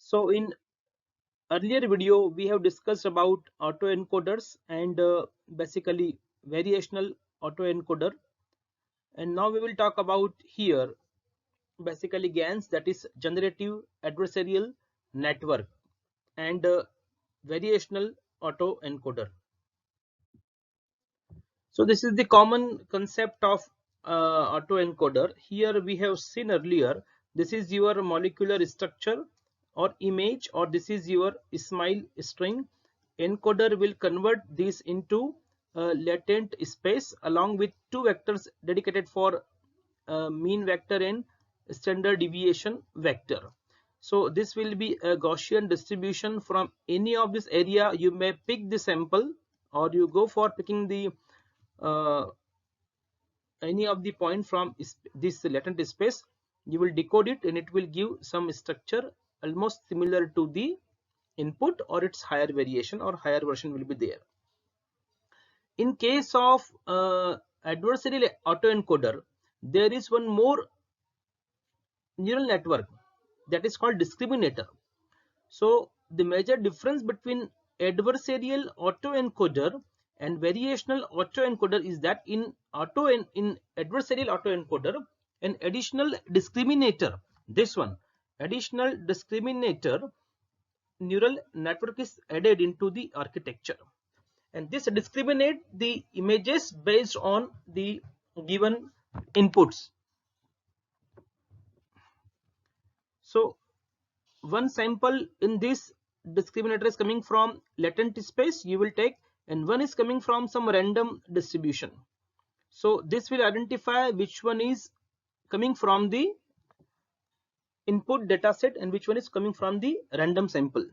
So in earlier video we have discussed about autoencoders and basically variational autoencoder, and now we will talk about here basically GANs, that is generative adversarial network, and variational autoencoder. So this is the common concept of autoencoder. Here we have seen earlier, this is your molecular structure or image, or this is your smile string. Encoder will convert this into latent space along with two vectors dedicated for mean vector and standard deviation vector. So this will be a Gaussian distribution. From any of this area you may pick the sample, or you go for picking the uh, any of the point from this latent space. You will decode it and it will give some structure almost similar to the input, or its higher variation or higher version will be there. In case of adversarial autoencoder, there is one more neural network that is called discriminator. So the major difference between adversarial autoencoder and variational autoencoder is that in adversarial autoencoder, an additional discriminator, this one, additional discriminator neural network is added into the architecture, and this discriminate the images based on the given inputs. So one sample in this discriminator is coming from latent space you will take, and one is coming from some random distribution. So this will identify which one is coming from the input data set and which one is coming from the random sample.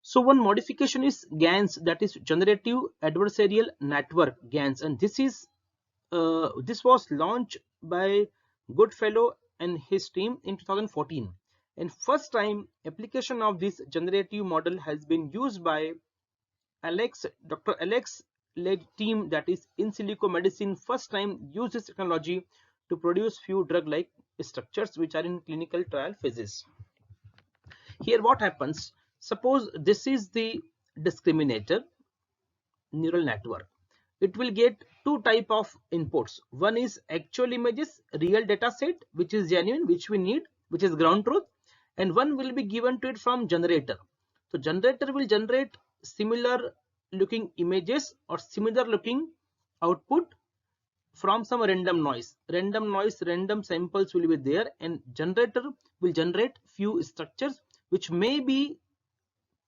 So one modification is GANs, that is generative adversarial network, GANs, and this was launched by Goodfellow and his team in 2014. And first time application of this generative model has been used by Dr. Alex led team, that is in silico medicine. First time used this technology to produce few drug-like structures which are in clinical trial phases. Here what happens? Suppose this is the discriminator neural network. It will get two type of inputs. One is actual images, real data set, which is genuine, which we need, which is ground truth, and one will be given to it from generator. So generator will generate similar looking images or similar looking output from some random noise. Random samples will be there, and generator will generate few structures which may be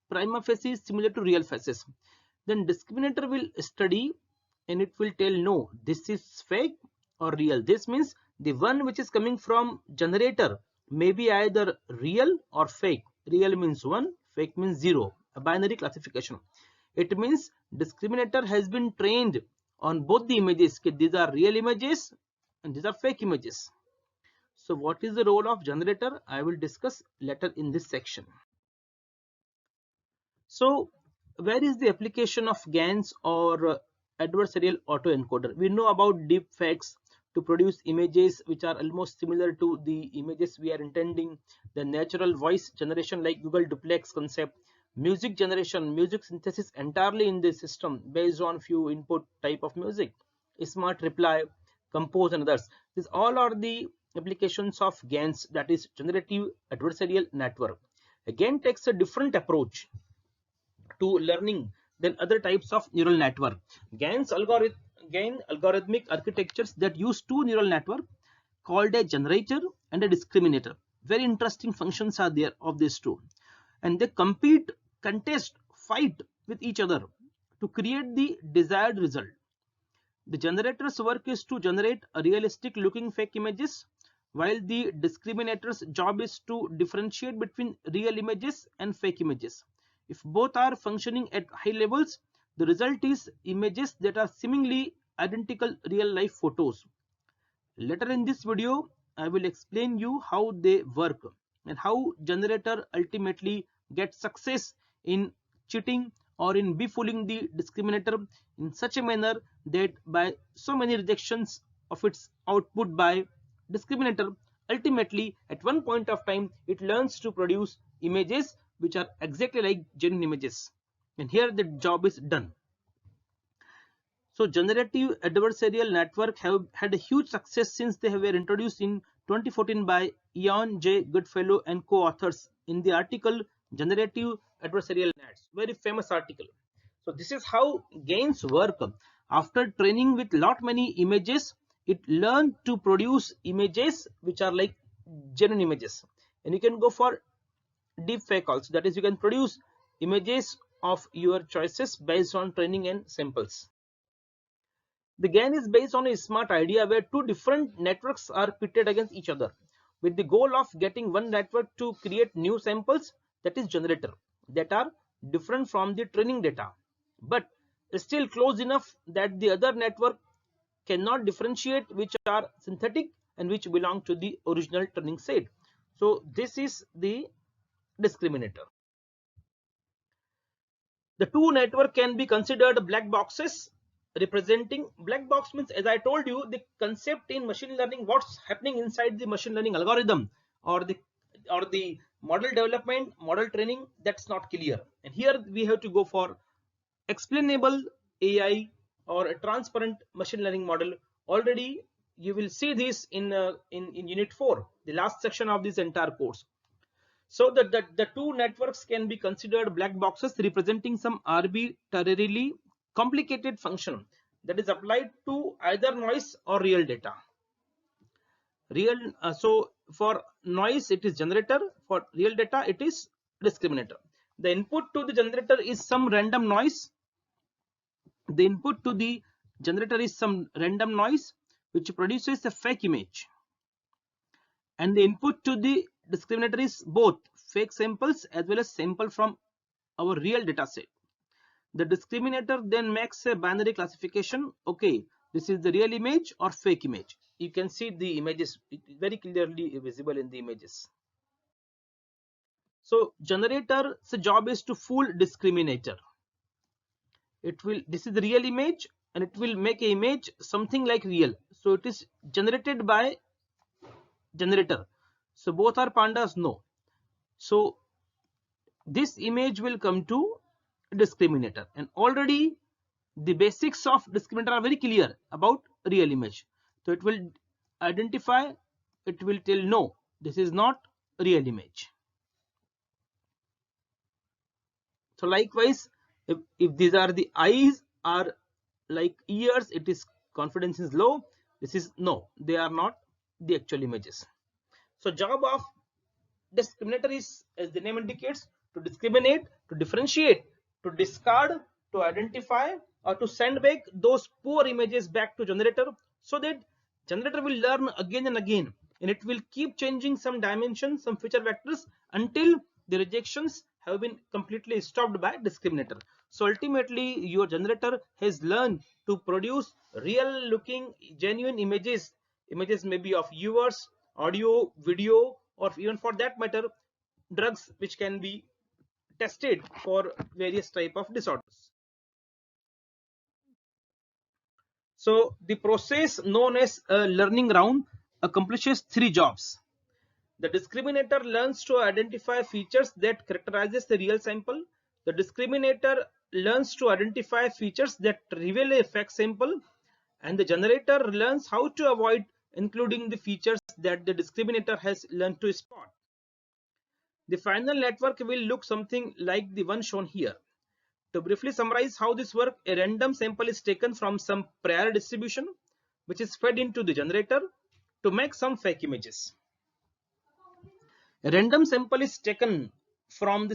prima facie similar to real faces. Then discriminator will study and it will tell, no, this is fake or real. This means the one which is coming from generator may be either real or fake. Real means 1, fake means 0, a binary classification. It means discriminator has been trained on both the images. These are real images and these are fake images. So what is the role of generator? I will discuss later in this section. So where is the application of GANs or adversarial autoencoder? We know about deep fakes to produce images which are almost similar to the images we are intending, the natural voice generation like Google duplex concept, music generation, music synthesis entirely in the system based on few input type of music, smart reply, compose, and others. These all are the applications of GANs, that is generative adversarial network. GAN takes a different approach to learning than other types of neural network. GAN algorithmic architectures that use two neural network called a generator and a discriminator. Very interesting functions are there of these two, and they compete, contest, fight with each other to create the desired result. The generator's work is to generate a realistic looking fake images, while the discriminator's job is to differentiate between real images and fake images. If both are functioning at high levels, the result is images that are seemingly identical real life photos. Later in this video, I will explain you how they work and how generator ultimately gets success in cheating or in befooling the discriminator in such a manner that by so many rejections of its output by discriminator, ultimately at one point of time it learns to produce images which are exactly like genuine images, and here the job is done. So generative adversarial network have had a huge success since they were introduced in 2014 by Ian J. Goodfellow and co-authors in the article Generative Adversarial Nets, very famous article. So this is how GANs work. After training with lot many images, it learned to produce images which are like genuine images, and you can go for deep fake also, that is you can produce images of your choices based on training and samples. The GAN is based on a smart idea where two different networks are pitted against each other with the goal of getting one network to create new samples, that is generator, that are different from the training data but still close enough that the other network cannot differentiate which are synthetic and which belong to the original training set. So this is the discriminator. The two network can be considered black boxes. Representing black box means, as I told you, the concept in machine learning, what's happening inside the machine learning algorithm or the model development, model training, that's not clear. And here we have to go for explainable AI or a transparent machine learning model. Already you will see this in unit 4, the last section of this entire course. So the two networks can be considered black boxes representing some arbitrarily complicated function that is applied to either noise or real data. So for noise it is generator, for real data it is discriminator. The input to the generator is some random noise. The input to the generator is some random noise which produces a fake image, and the input to the discriminator is both fake samples as well as sample from our real data set. The discriminator then makes a binary classification. Okay, this is the real image or fake image. You can see the images very clearly visible in the images. So generator's job is to fool discriminator. This is the real image and it will make an image something like real. So it is generated by generator. So both are pandas? No. So this image will come to discriminator, and already the basics of discriminator are very clear about real image. So it will identify, it will tell no, this is not real image. So likewise, if these are the eyes are like ears, it is confidence is low. This is no, they are not the actual images. So job of discriminator is, as the name indicates, to discriminate, to differentiate, to discard, to identify, or to send back those poor images back to generator, so that generator will learn again and again, and it will keep changing some dimensions, some feature vectors, until the rejections have been completely stopped by discriminator. So ultimately your generator has learned to produce real looking genuine images maybe of viewers, audio, video, or even for that matter drugs which can be tested for various type of disorders. So the process known as a learning round accomplishes three jobs. The discriminator learns to identify features that characterizes the real sample. The discriminator learns to identify features that reveal a fake sample, and the generator learns how to avoid including the features that the discriminator has learned to spot. The final network will look something like the one shown here. To briefly summarize how this works, a random sample is taken from some prior distribution which is fed into the generator to make some fake images. A random sample is taken from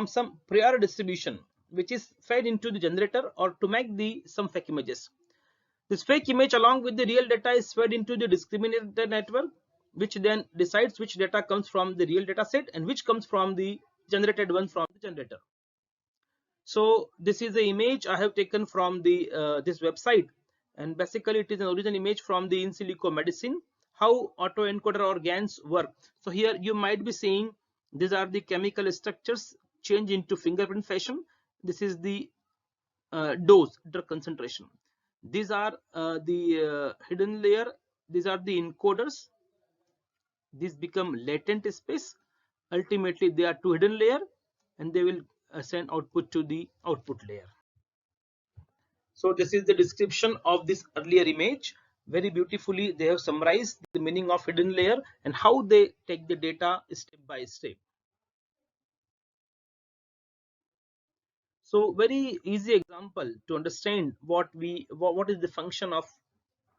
some prior distribution which is fed into the generator or to make some fake images. This fake image along with the real data is fed into the discriminator network, which then decides which data comes from the real data set and which comes from the generated one from the generator. So this is the image I have taken from the this website, and basically it is an original image from the in silico medicine, how autoencoder or GANs work. So here you might be seeing these are the chemical structures change into fingerprint fashion. This is the dose, drug concentration. These are the hidden layer. These are the encoders. These become latent space. Ultimately, they are two hidden layer, and they will send output to the output layer. So this is the description of this earlier image. Very beautifully, they have summarized the meaning of hidden layer and how they take the data step by step. So very easy example to understand what is the function of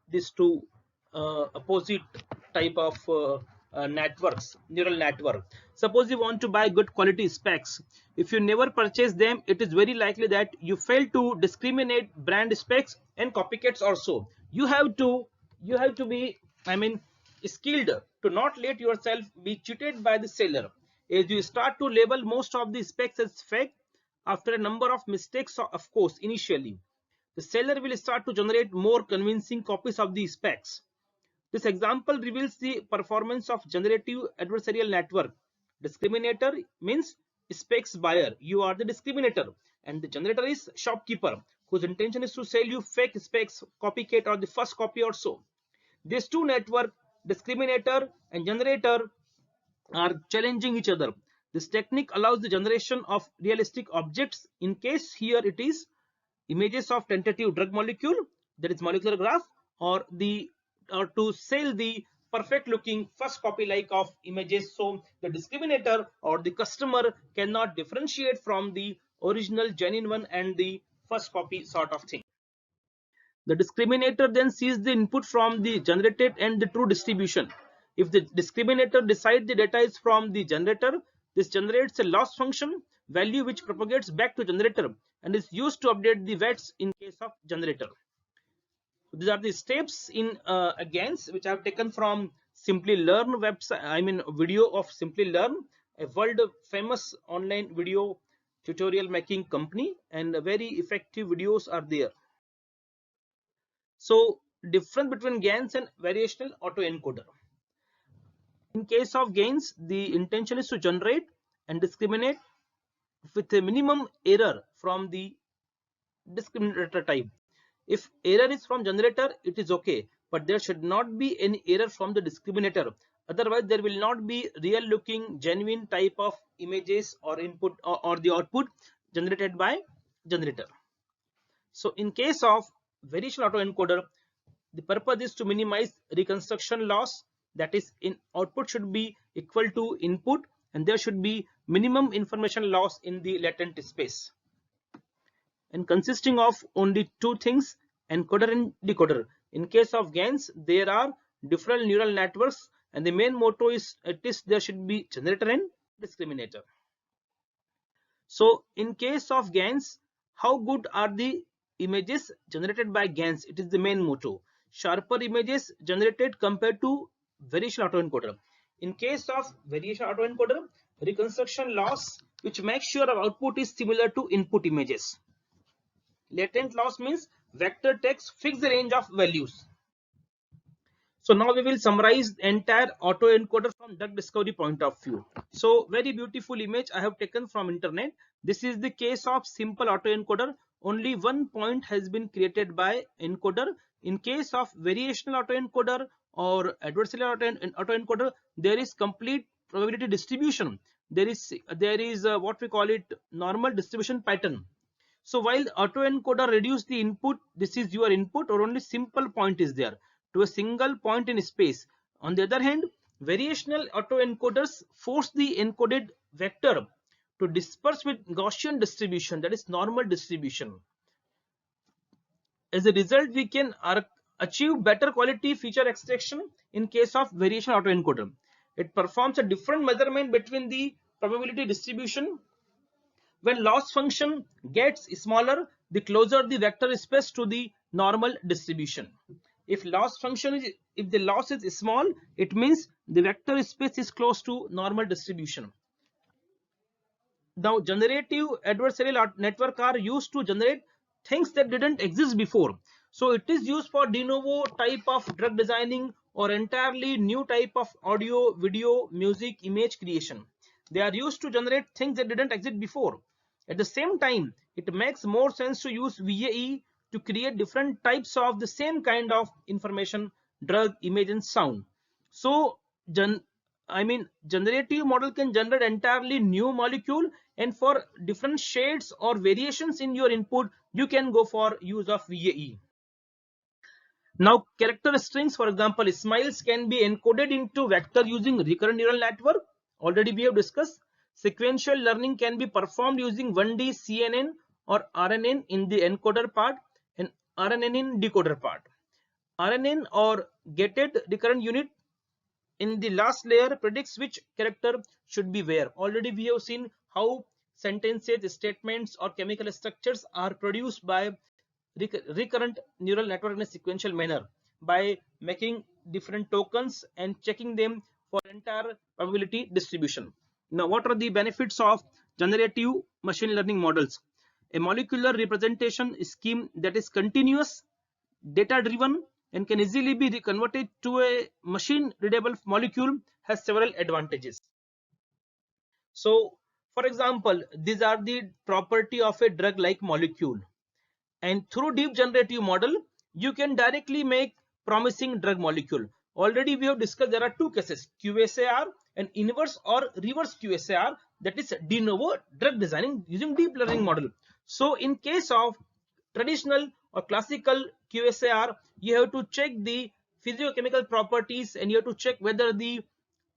these two opposite type of networks, neural network. Suppose you want to buy good quality specs. If you never purchase them, it is very likely that you fail to discriminate brand specs and copycats. Also, you have to be, I mean, skilled to not let yourself be cheated by the seller. As you start to label most of the specs as fake after a number of mistakes, of course, initially the seller will start to generate more convincing copies of the specs. This example reveals the performance of generative adversarial network. Discriminator means specs buyer. You are the discriminator, and the generator is shopkeeper, whose intention is to sell you fake specs, copycat, or the first copy or so. These two network, discriminator and generator, are challenging each other. This technique allows the generation of realistic objects. In case here it is images of tentative drug molecule, that is molecular graph, or to sell the perfect looking first copy like of images. So the discriminator or the customer cannot differentiate from the original genuine one and the first copy sort of thing. The discriminator then sees the input from the generated and the true distribution. If the discriminator decides the data is from the generator, this generates a loss function value which propagates back to generator and is used to update the weights in case of generator. So these are the steps in GANs which I have taken from Simply Learn website, I mean video of Simply Learn, a world famous online video tutorial making company, and very effective videos are there. So difference between GANs and variational autoencoder. In case of GANs, the intention is to generate and discriminate with a minimum error from the discriminator type. If error is from generator, it is okay, but there should not be any error from the discriminator. Otherwise, there will not be real looking genuine type of images or input or the output generated by generator. So in case of variational autoencoder, the purpose is to minimize reconstruction loss. That is, in output should be equal to input, and there should be minimum information loss in the latent space, and consisting of only two things, encoder and decoder. In case of GANs, there are different neural networks, and the main motto is there should be generator and discriminator. So in case of GANs, how good are the images generated by GANs? It is the main motto. Sharper images generated compared to variation autoencoder. In case of variation autoencoder, reconstruction loss which makes sure our output is similar to input images. Latent loss means vector takes fixed range of values. So now we will summarize the entire autoencoder from drug discovery point of view. So very beautiful image I have taken from internet. This is the case of simple autoencoder. Only one point has been created by encoder. In case of variational autoencoder or adversarial autoencoder, there is complete probability distribution. There is what we call it normal distribution pattern. So while autoencoder reduce the input, this is your input, or only simple point is there to a single point in space. On the other hand, variational autoencoders force the encoded vector to disperse with Gaussian distribution, that is normal distribution. As a result, we can achieve better quality feature extraction in case of variation autoencoder. It performs a different measurement between the probability distribution. When loss function gets smaller, the closer the vector space to the normal distribution. If the loss is small, it means the vector space is close to normal distribution. Now, generative adversarial network are used to generate things that didn't exist before. So it is used for de novo type of drug designing or entirely new type of audio, video, music, image creation. They are used to generate things that didn't exist before. At the same time, it makes more sense to use VAE to create different types of the same kind of information, drug, image, and sound. So generative model can generate entirely new molecule, and for different shades or variations in your input, you can go for use of VAE. Now, character strings, for example, smiles can be encoded into vector using recurrent neural network. Already we have discussed. Sequential learning can be performed using 1D CNN or RNN in the encoder part and RNN in decoder part. RNN or gated recurrent unit in the last layer predicts which character should be where. Already we have seen how sentences, statements, or chemical structures are produced by recurrent neural network in a sequential manner by making different tokens and checking them for entire probability distribution. Now, what are the benefits of generative machine learning models? A molecular representation scheme that is continuous, data driven, and can easily be converted to a machine readable molecule has several advantages. So, for example, these are the property of a drug like molecule, and through deep generative model you can directly make promising drug molecule. Already we have discussed there are two cases, QSAR and inverse or reverse QSAR, that is de novo drug designing using deep learning model. So in case of traditional or classical QSAR, you have to check the physiochemical properties and you have to check whether the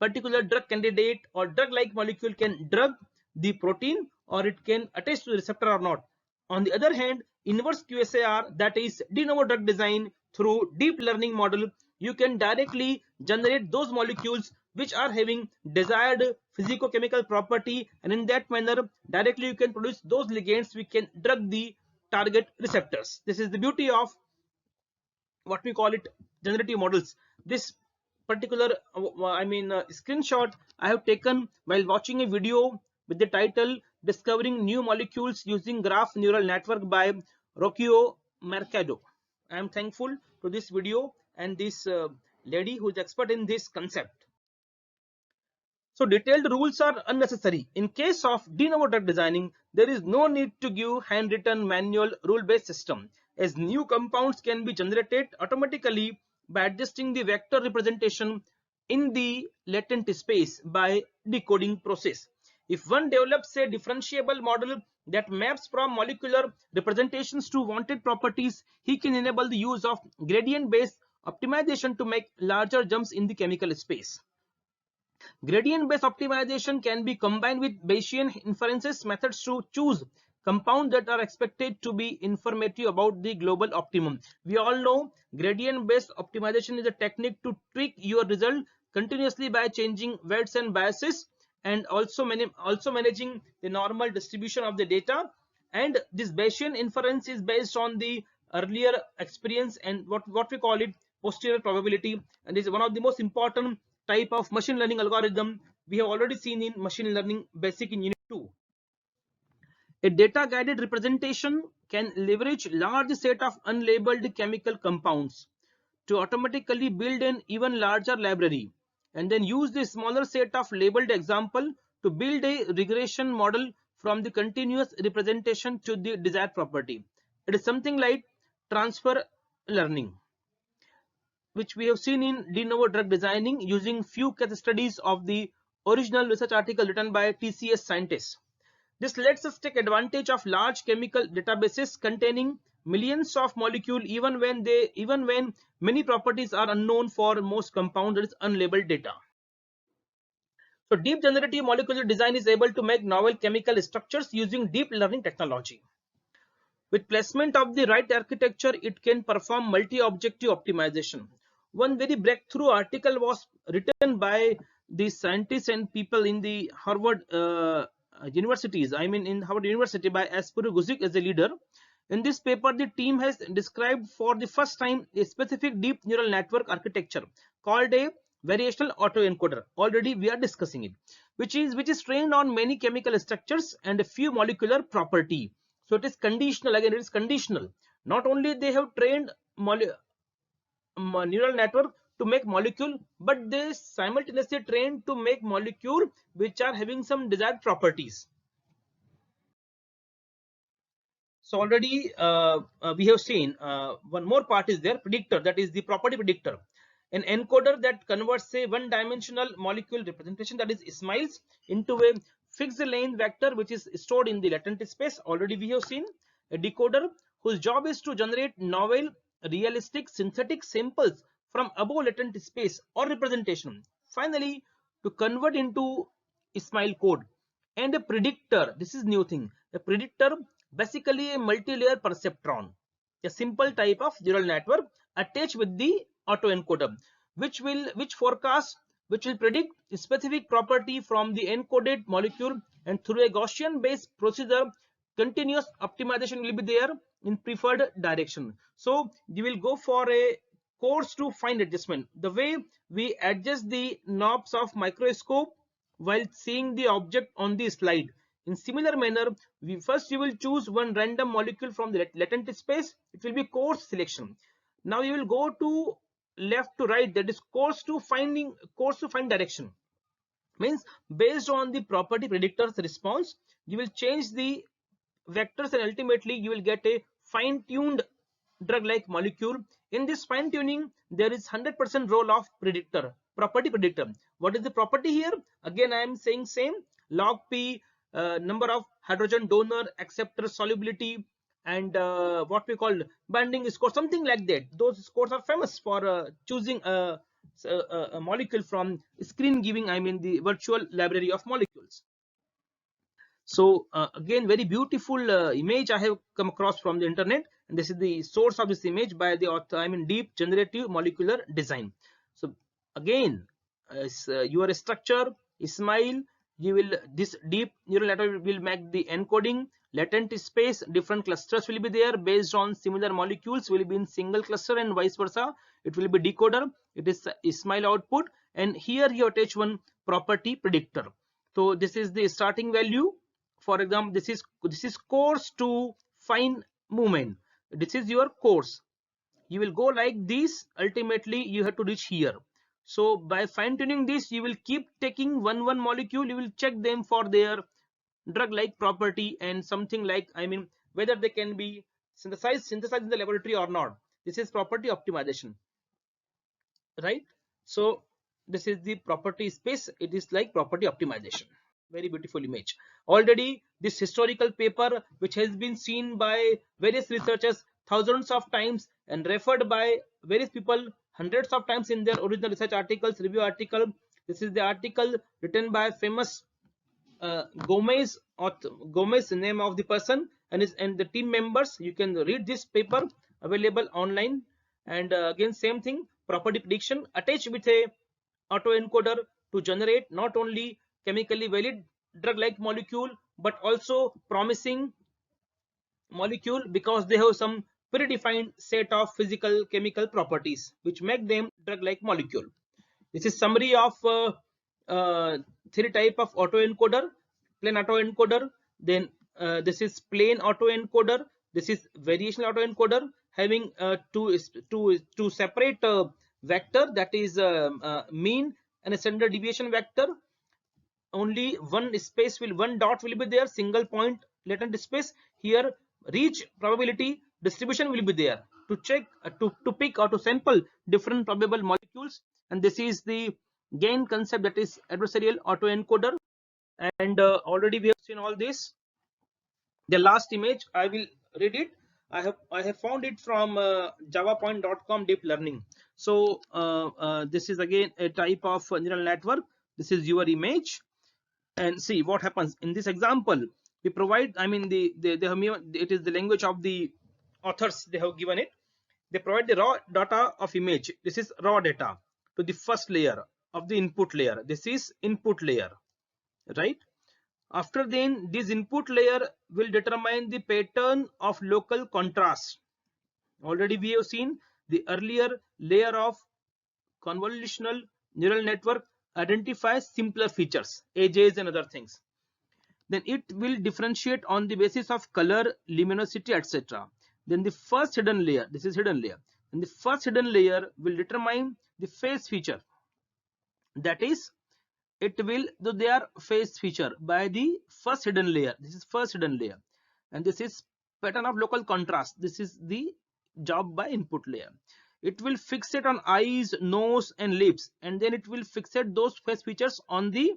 particular drug candidate or drug like molecule can drug the protein or it can attach to the receptor or not. On the other hand, inverse QSAR, that is de novo drug design through deep learning model, you can directly generate those molecules which are having desired physicochemical property, and in that manner directly you can produce those ligands which can drug the target receptors. This is the beauty of what we call it generative models. This particular screenshot I have taken while watching a video with the title Discovering New Molecules Using Graph Neural Network by Rocchio Mercado. I am thankful to this video and this lady who is expert in this concept. So detailed rules are unnecessary. In case of de novo drug designing, there is no need to give handwritten manual rule-based system, as new compounds can be generated automatically by adjusting the vector representation in the latent space by decoding process. If one develops a differentiable model that maps from molecular representations to wanted properties, he can enable the use of gradient-based optimization to make larger jumps in the chemical space. Gradient-based optimization can be combined with Bayesian inferences methods to choose compounds that are expected to be informative about the global optimum. We all know gradient-based optimization is a technique to tweak your result continuously by changing weights and biases, and also managing the normal distribution of the data. And this Bayesian inference is based on the earlier experience and what we call it posterior probability, and this is one of the most important type of machine learning algorithm we have already seen in machine learning basic in unit 2. A data guided representation can leverage large set of unlabeled chemical compounds to automatically build an even larger library, and then use the smaller set of labeled example to build a regression model from the continuous representation to the desired property. It is something like transfer learning, which we have seen in de novo drug designing using few case studies of the original research article written by TCS scientists. This lets us take advantage of large chemical databases containing millions of molecules even when many properties are unknown for most compounds, that is unlabeled data. So deep generative molecular design is able to make novel chemical structures using deep learning technology. With placement of the right architecture, it can perform multi-objective optimization. One very breakthrough article was written by the scientists and people in the Harvard universities. In Harvard University by Aspuru Guzik as a leader. In this paper, the team has described for the first time a specific deep neural network architecture called a variational autoencoder. Already we are discussing it, which is trained on many chemical structures and a few molecular property. So it is conditional. Again, it is conditional. Not only they have trained neural network to make molecule, but they simultaneously trained to make molecule which are having some desired properties. So already we have seen one more part is there, predictor, that is the property predictor. an encoder that converts a one-dimensional molecule representation, that is SMILES, into a fixed length vector which is stored in the latent space. Already we have seen a decoder whose job is to generate novel, realistic, synthetic samples from above latent space or representation. Finally, to convert into SMILE code. And a predictor, this is new thing. A predictor, basically a multi-layer perceptron, a simple type of neural network attached with the autoencoder, which will predict a specific property from the encoded molecule, and through a Gaussian based procedure, continuous optimization will be there in preferred direction. So you will go for a coarse to fine adjustment, the way we adjust the knobs of microscope while seeing the object on the slide. In similar manner, you will choose one random molecule from the latent space. It will be coarse selection. Now you will go to left to right, that is coarse to fine direction. Means based on the property predictor's response, you will change the vectors, and ultimately you will get a fine-tuned drug-like molecule. In this fine-tuning, there is 100% role of property predictor. What is the property here? Again, I am saying same: log p, number of hydrogen donor, acceptor solubility, and what we call binding score, something like that. Those scores are famous for choosing a molecule from screen giving, I mean the virtual library of molecules. So again, very beautiful image I have come across from the internet, and this is the source of this image by the author, I mean deep generative molecular design. So again, your structure SMILE, this deep neural network will make the encoding, latent space, different clusters will be there based on similar molecules will be in single cluster, and vice versa. It will be decoder, it is SMILE output, and here you attach one property predictor. So this is the starting value. For example, this is coarse to fine movement. This is your coarse. You will go like this. Ultimately, you have to reach here. So by fine tuning this, you will keep taking one molecule. You will check them for their drug-like property and something like, I mean, whether they can be synthesized in the laboratory or not. This is property optimization, right? So this is the property space. It is like property optimization. Very beautiful image. Already this historical paper, which has been seen by various researchers thousands of times and referred by various people hundreds of times in their original research articles, review article. This is the article written by famous Gomez, name of the person, and the team members. You can read this paper, available online. And again, same thing, property prediction attached with a autoencoder to generate not only chemically valid drug-like molecule but also promising molecule, because they have some predefined set of physical chemical properties which make them drug-like molecule. This is summary of three type of autoencoder: plain autoencoder, then this is plain autoencoder, this is variation autoencoder having two separate vector, that is mean and a standard deviation vector. Only one dot will be there, single point latent space. Here reach probability distribution will be there to check to pick or to sample different probable molecules. And this is the GAN concept, that is adversarial autoencoder. And already we have seen all this. The last image I will read it. I have found it from javapoint.com deep learning. So this is again a type of neural network. This is your image, and see what happens in this example. We provide, I mean it is the language of the authors, they have given it. They provide the raw data of image. This is raw data to the first layer of the input layer. This is input layer, right? After then, this input layer will determine the pattern of local contrast. Already we have seen the earlier layer of convolutional neural network identifies simpler features, edges and other things. Then it will differentiate on the basis of color, luminosity, etc. Then the first hidden layer, this is hidden layer, and the first hidden layer will determine the phase feature. That is, it will do their phase feature by the first hidden layer. This is first hidden layer, and this is pattern of local contrast. This is the job by input layer. it will fixate on eyes, nose and lips, and then it will fixate those face features on the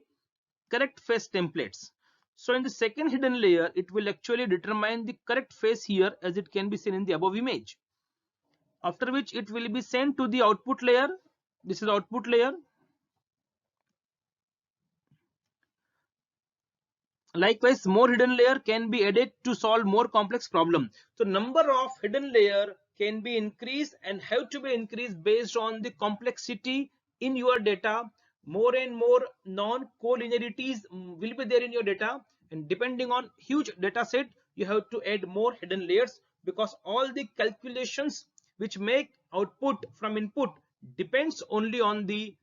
correct face templates. So in the second hidden layer, it will actually determine the correct face here, as it can be seen in the above image. After which it will be sent to the output layer. This is output layer. Likewise, more hidden layer can be added to solve more complex problem. So number of hidden layer can be increased and have to be increased based on the complexity in your data. More and more non-collinearities will be there in your data, and depending on huge data set, you have to add more hidden layers, because all the calculations which make output from input depends only on the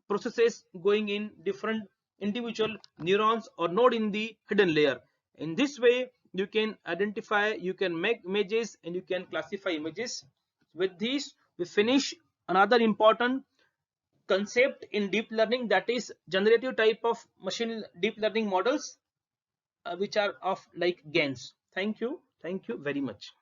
processes going in different individual neurons or node in the hidden layer. In this way, you can identify, you can make images, and you can classify images. With this, we finish another important concept in deep learning, that is generative type of machine deep learning models, which are of like GANs. Thank you very much.